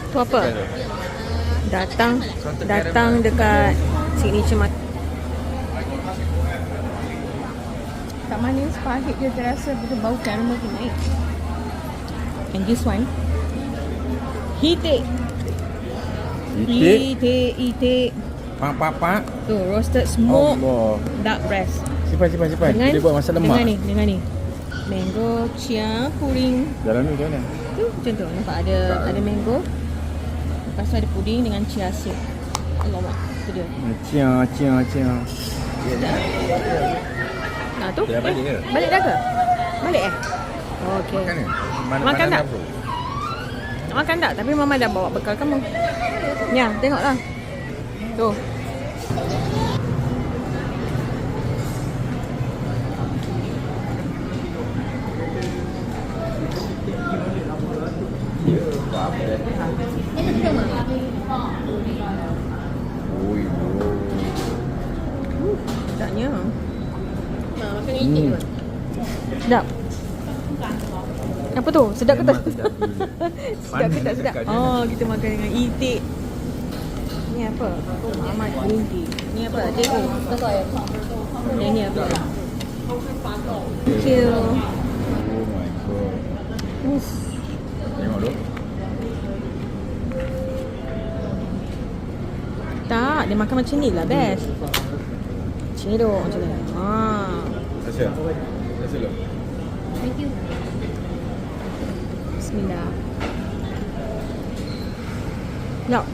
Tu apa? Datang dekat signature market. Tak manis, pahit je terasa betul bau caramel tu naik. And this one, itik. Pak. Tu roasted smoke Allah. duck breast. Simpan. Dia buat masa lemak. Dengan ni. Mango chia pudding. Jalan ni macam mana? Tu macam tu. Nampak ada mango. Lepas tu ada puding dengan chia seed. Alamak, tu dia. Cia. Nah tu. Dah balik ke? Balik dah ke? Balik Okey. Makan ni? Makan tak? Bro? Nak makan tak? Tapi mama dah bawa bekal kamu. Ya, tengoklah. Tu. Oi, bro. Sedapnya. Makan itik tu. Sedap. Apa tu? Sedap ke tak? Sedap ke tak sedap? Oh, kita makan dengan itik. Ni apa? Mama green tea. Ni apa? Teh. Yang ni apa? Thank you. Oh my god. Tengok dulu. Tak, dia makan macam ni lah best. Cendol macam ni. Rasa dulu. Thank you. Bismillah. Sedap.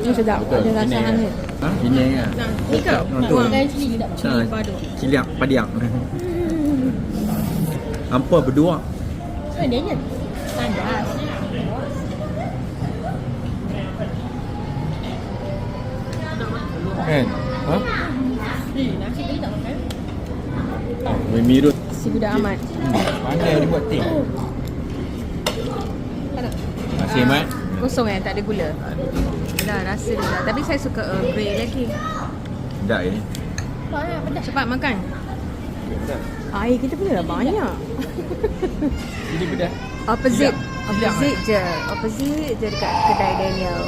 Ni sedap. Ada rasa hangit. Ini kan? Ni ke? Tu. Cili padu. Ciliak padiak. Hampa berdua. Dia je. Tandas. Kan? Ha? Nasi tadi tak makan? Mirut. Si budak Ahmad. Pandai dia buat teh. Masih Mat? Kosong tak ada gula. Dah rasa dia dah. Tapi saya suka Earl Grey lagi. Sedap ini. Cepat makan. Air kita pun dah banyak. Ini pedas. Opposite je dekat kedai Daniel.